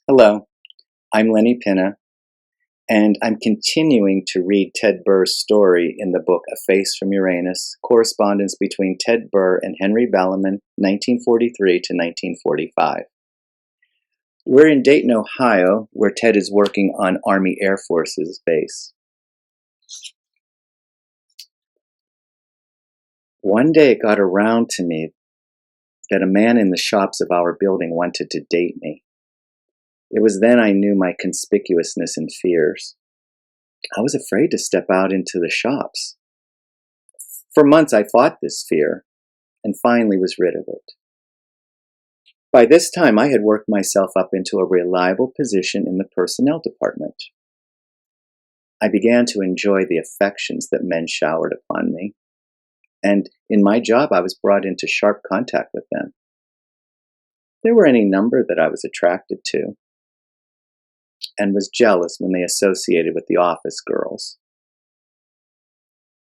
Hello, I'm Lenny Pinna, and I'm continuing to read Ted Burr's story in the book A Face from Uranus, correspondence between Ted Burr and Henry Balliman, 1943 to 1945. We're in Dayton, Ohio, where Ted is working on Army Air Force's base. One day it got around to me that a man in the shops of our building wanted to date me. It was then I knew my conspicuousness and fears. I was afraid to step out into the shops. For months I fought this fear and finally was rid of it. By this time I had worked myself up into a reliable position in the personnel department. I began to enjoy the affections that men showered upon me, and in my job I was brought into sharp contact with them. There were any number that I was attracted to, and was jealous when they associated with the office girls.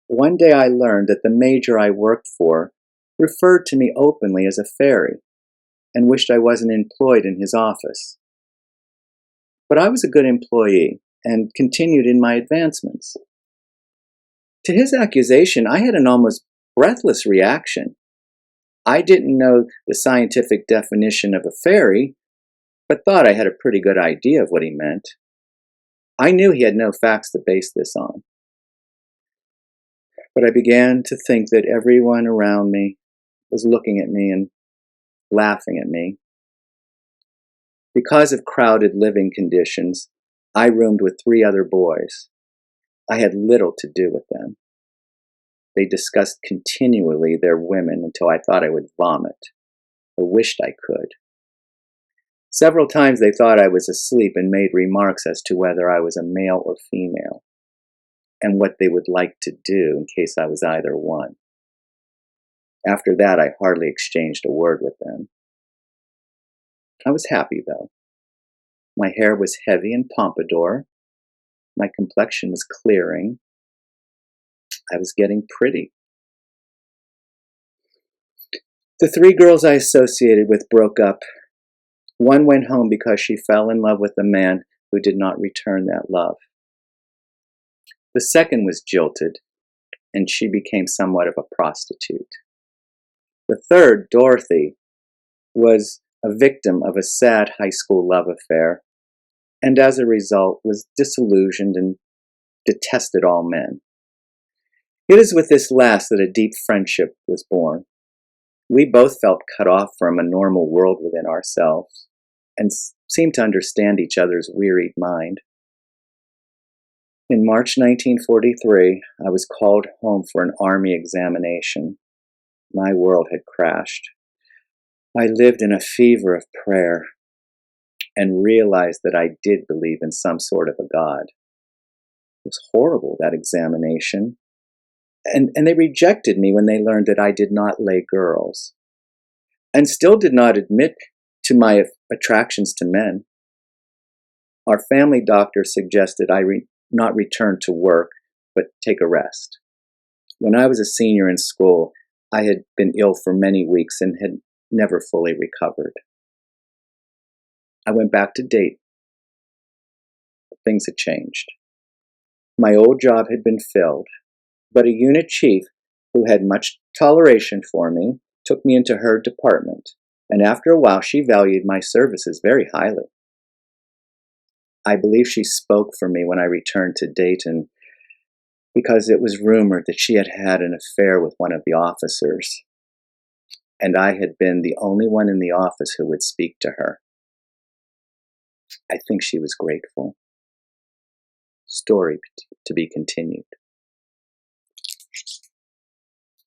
One day I learned that the major I worked for referred to me openly as a fairy and wished I wasn't employed in his office. But I was a good employee and continued in my advancements. To his accusation, I had an almost breathless reaction. I didn't know the scientific definition of a fairy, but thought I had a pretty good idea of what he meant. I knew he had no facts to base this on. But I began to think that everyone around me was looking at me and laughing at me. Because of crowded living conditions, I roomed with 3 other boys. I had little to do with them. They discussed continually their women until I thought I would vomit, or wished I could. Several times they thought I was asleep and made remarks as to whether I was a male or female, and what they would like to do in case I was either one. After that, I hardly exchanged a word with them. I was happy, though. My hair was heavy and pompadour. My complexion was clearing. I was getting pretty. The 3 girls I associated with broke up. One went home because she fell in love with a man who did not return that love. The second was jilted, and she became somewhat of a prostitute. The third, Dorothy, was a victim of a sad high school love affair, and as a result was disillusioned and detested all men. It is with this last that a deep friendship was born. We both felt cut off from a normal world within ourselves and seemed to understand each other's wearied mind. In March 1943, I was called home for an army examination. My world had crashed. I lived in a fever of prayer and realized that I did believe in some sort of a God. It was horrible, that examination. And they rejected me when they learned that I did not lay girls, and still did not admit to my attractions to men. Our family doctor suggested I not return to work, but take a rest. When I was a senior in school, I had been ill for many weeks and had never fully recovered. I went back to Dayton. Things had changed. My old job had been filled, but a unit chief who had much toleration for me took me into her department, and after a while she valued my services very highly. I believe she spoke for me when I returned to Dayton, because it was rumored that she had had an affair with one of the officers, and I had been the only one in the office who would speak to her. I think she was grateful. Story to be continued.